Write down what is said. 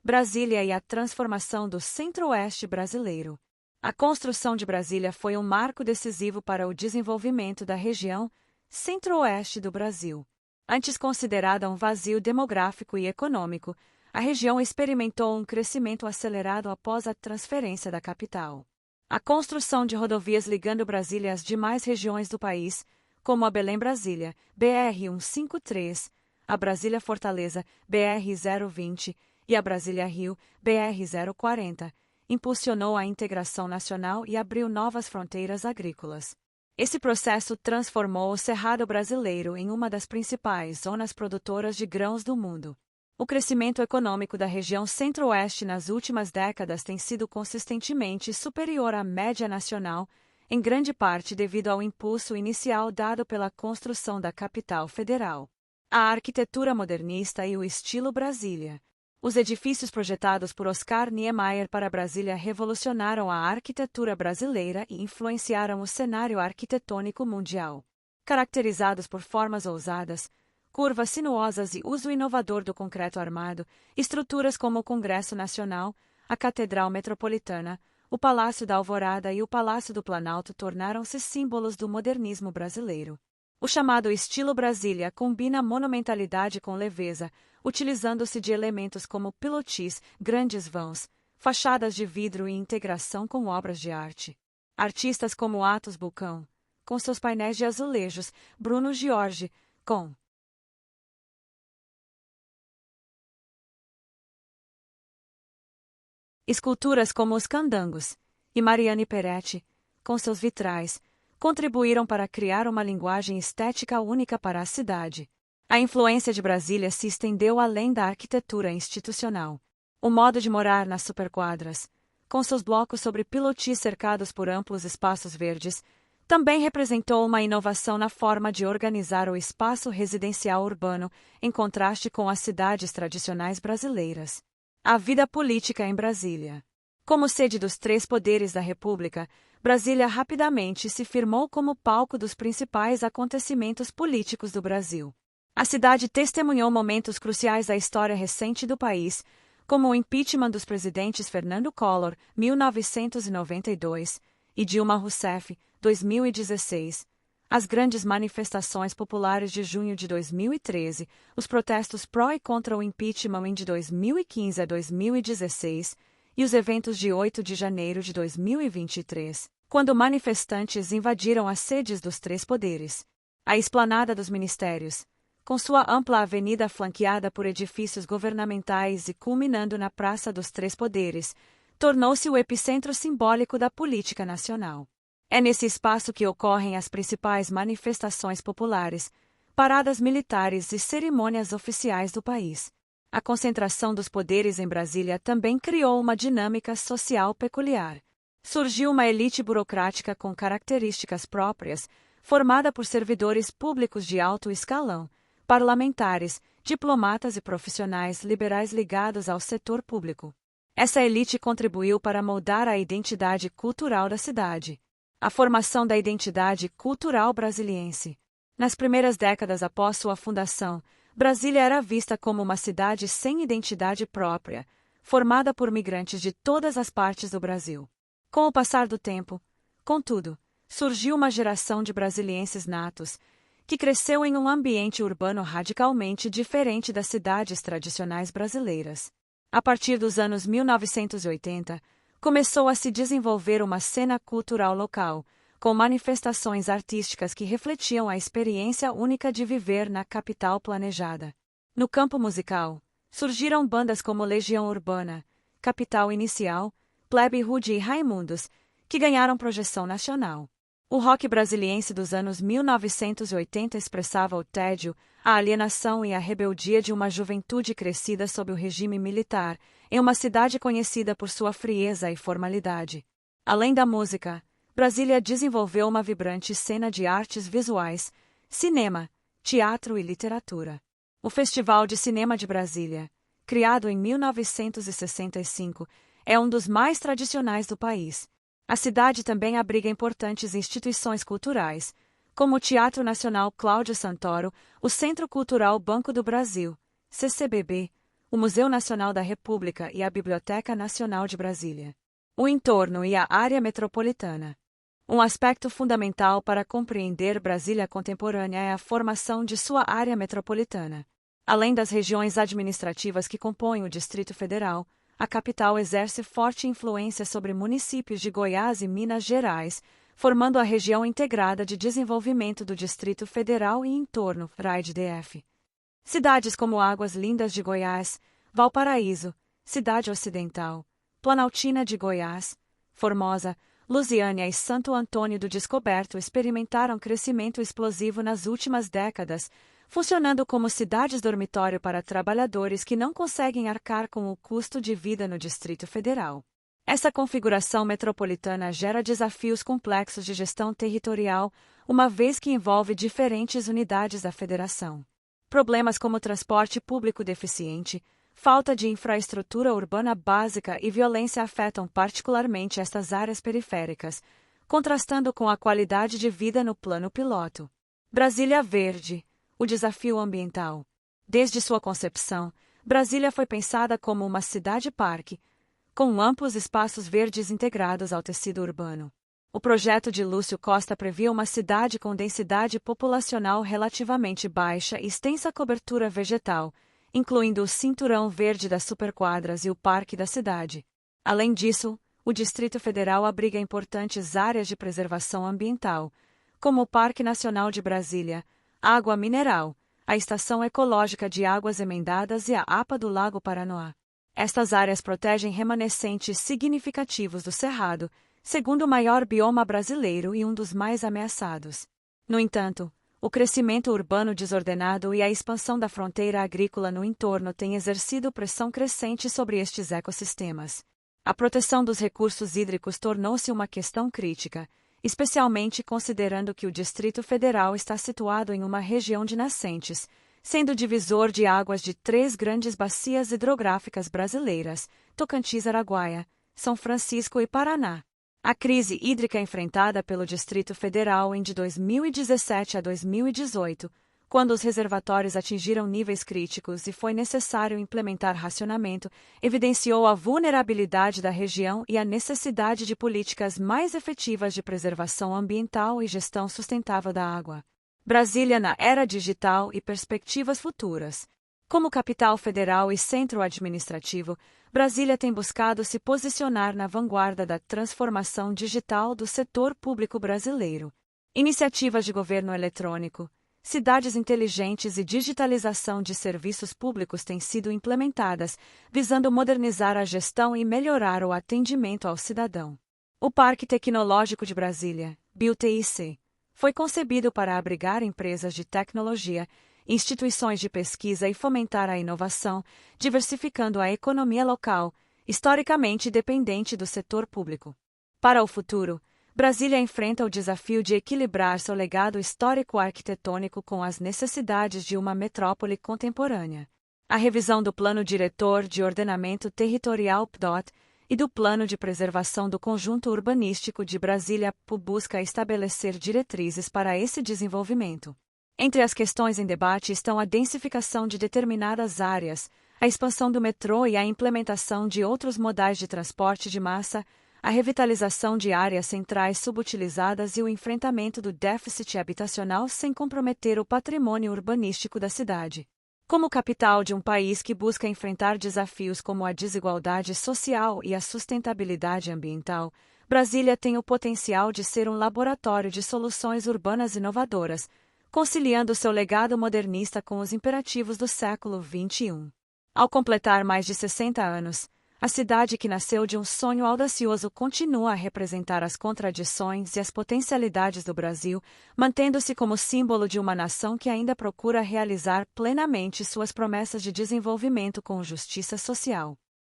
Brasília e a transformação do Centro-Oeste brasileiro. A construção de Brasília foi um marco decisivo para o desenvolvimento da região Centro-Oeste do Brasil. Antes considerada um vazio demográfico e econômico, a região experimentou um crescimento acelerado após a transferência da capital. A construção de rodovias ligando Brasília às demais regiões do país, como a Belém-Brasília, BR-153, a Brasília-Fortaleza, BR-020, e a Brasília-Rio, BR-040, impulsionou a integração nacional e abriu novas fronteiras agrícolas. Esse processo transformou o Cerrado brasileiro em uma das principais zonas produtoras de grãos do mundo. O crescimento econômico da região Centro-Oeste nas últimas décadas tem sido consistentemente superior à média nacional, em grande parte devido ao impulso inicial dado pela construção da capital federal. A arquitetura modernista e o estilo Brasília. Os edifícios projetados por Oscar Niemeyer para Brasília revolucionaram a arquitetura brasileira e influenciaram o cenário arquitetônico mundial. Caracterizados por formas ousadas, curvas sinuosas e uso inovador do concreto armado, estruturas como o Congresso Nacional, a Catedral Metropolitana, o Palácio da Alvorada e o Palácio do Planalto tornaram-se símbolos do modernismo brasileiro. O chamado estilo Brasília combina monumentalidade com leveza, utilizando-se de elementos como pilotis, grandes vãos, fachadas de vidro e integração com obras de arte. Artistas como Atos Bulcão, com seus painéis de azulejos, Bruno Giorgi, com esculturas como os Candangos, e Mariane Peretti, com seus vitrais, contribuíram para criar uma linguagem estética única para a cidade. A influência de Brasília se estendeu além da arquitetura institucional. O modo de morar nas superquadras, com seus blocos sobre pilotis cercados por amplos espaços verdes, também representou uma inovação na forma de organizar o espaço residencial urbano, em contraste com as cidades tradicionais brasileiras. A vida política em Brasília. Como sede dos três poderes da República, Brasília rapidamente se firmou como palco dos principais acontecimentos políticos do Brasil. A cidade testemunhou momentos cruciais da história recente do país, como o impeachment dos presidentes Fernando Collor, 1992, e Dilma Rousseff, 2016, as grandes manifestações populares de junho de 2013, os protestos pró e contra o impeachment de 2015 a 2016, e os eventos de 8 de janeiro de 2023, quando manifestantes invadiram as sedes dos três poderes. A esplanada dos ministérios, com sua ampla avenida flanqueada por edifícios governamentais e culminando na Praça dos Três Poderes, tornou-se o epicentro simbólico da política nacional. É nesse espaço que ocorrem as principais manifestações populares, paradas militares e cerimônias oficiais do país. A concentração dos poderes em Brasília também criou uma dinâmica social peculiar. Surgiu uma elite burocrática com características próprias, formada por servidores públicos de alto escalão, parlamentares, diplomatas e profissionais liberais ligados ao setor público. Essa elite contribuiu para moldar a identidade cultural da cidade. A formação da identidade cultural brasiliense. Nas primeiras décadas após sua fundação, Brasília era vista como uma cidade sem identidade própria, formada por migrantes de todas as partes do Brasil. Com o passar do tempo, contudo, surgiu uma geração de brasilienses natos, que cresceu em um ambiente urbano radicalmente diferente das cidades tradicionais brasileiras. A partir dos anos 1980, começou a se desenvolver uma cena cultural local, com manifestações artísticas que refletiam a experiência única de viver na capital planejada. No campo musical, surgiram bandas como Legião Urbana, Capital Inicial, Plebe Rude e Raimundos, que ganharam projeção nacional. O rock brasiliense dos anos 1980 expressava o tédio, a alienação e a rebeldia de uma juventude crescida sob o regime militar, em uma cidade conhecida por sua frieza e formalidade. Além da música, Brasília desenvolveu uma vibrante cena de artes visuais, cinema, teatro e literatura. O Festival de Cinema de Brasília, criado em 1965, é um dos mais tradicionais do país. A cidade também abriga importantes instituições culturais, como o Teatro Nacional Cláudio Santoro, o Centro Cultural Banco do Brasil, CCBB, o Museu Nacional da República e a Biblioteca Nacional de Brasília. O entorno e a área metropolitana. Um aspecto fundamental para compreender Brasília contemporânea é a formação de sua área metropolitana. Além das regiões administrativas que compõem o Distrito Federal, a capital exerce forte influência sobre municípios de Goiás e Minas Gerais, formando a região integrada de desenvolvimento do Distrito Federal e entorno, RAID-DF. Cidades como Águas Lindas de Goiás, Valparaíso, Cidade Ocidental, Planaltina de Goiás, Formosa, Lusiânia e Santo Antônio do Descoberto experimentaram crescimento explosivo nas últimas décadas, funcionando como cidades dormitório para trabalhadores que não conseguem arcar com o custo de vida no Distrito Federal. Essa configuração metropolitana gera desafios complexos de gestão territorial, uma vez que envolve diferentes unidades da federação. Problemas como transporte público deficiente, falta de infraestrutura urbana básica e violência afetam particularmente estas áreas periféricas, contrastando com a qualidade de vida no plano piloto. Brasília Verde, o desafio ambiental. Desde sua concepção, Brasília foi pensada como uma cidade-parque, com amplos espaços verdes integrados ao tecido urbano. O projeto de Lúcio Costa previa uma cidade com densidade populacional relativamente baixa e extensa cobertura vegetal, incluindo o Cinturão Verde das Superquadras e o Parque da Cidade. Além disso, o Distrito Federal abriga importantes áreas de preservação ambiental, como o Parque Nacional de Brasília, Água Mineral, a Estação Ecológica de Águas Emendadas e a APA do Lago Paranoá. Estas áreas protegem remanescentes significativos do Cerrado, segundo o maior bioma brasileiro e um dos mais ameaçados. No entanto, o crescimento urbano desordenado e a expansão da fronteira agrícola no entorno têm exercido pressão crescente sobre estes ecossistemas. A proteção dos recursos hídricos tornou-se uma questão crítica, especialmente considerando que o Distrito Federal está situado em uma região de nascentes, sendo divisor de águas de 3 grandes bacias hidrográficas brasileiras, Tocantins-Araguaia, São Francisco e Paraná. A crise hídrica enfrentada pelo Distrito Federal de 2017 a 2018, quando os reservatórios atingiram níveis críticos e foi necessário implementar racionamento, evidenciou a vulnerabilidade da região e a necessidade de políticas mais efetivas de preservação ambiental e gestão sustentável da água. Brasília na era digital e perspectivas futuras. Como capital federal e centro administrativo, Brasília tem buscado se posicionar na vanguarda da transformação digital do setor público brasileiro. Iniciativas de governo eletrônico, cidades inteligentes e digitalização de serviços públicos têm sido implementadas, visando modernizar a gestão e melhorar o atendimento ao cidadão. O Parque Tecnológico de Brasília, BUTIC, foi concebido para abrigar empresas de tecnologia, instituições de pesquisa e fomentar a inovação, diversificando a economia local, historicamente dependente do setor público. Para o futuro, Brasília enfrenta o desafio de equilibrar seu legado histórico-arquitetônico com as necessidades de uma metrópole contemporânea. A revisão do Plano Diretor de Ordenamento Territorial (PDOT) e do Plano de Preservação do Conjunto Urbanístico de Brasília busca estabelecer diretrizes para esse desenvolvimento. Entre as questões em debate estão a densificação de determinadas áreas, a expansão do metrô e a implementação de outros modais de transporte de massa, a revitalização de áreas centrais subutilizadas e o enfrentamento do déficit habitacional sem comprometer o patrimônio urbanístico da cidade. Como capital de um país que busca enfrentar desafios como a desigualdade social e a sustentabilidade ambiental, Brasília tem o potencial de ser um laboratório de soluções urbanas inovadoras, conciliando seu legado modernista com os imperativos do século XXI. Ao completar mais de 60 anos, a cidade que nasceu de um sonho audacioso continua a representar as contradições e as potencialidades do Brasil, mantendo-se como símbolo de uma nação que ainda procura realizar plenamente suas promessas de desenvolvimento com justiça social.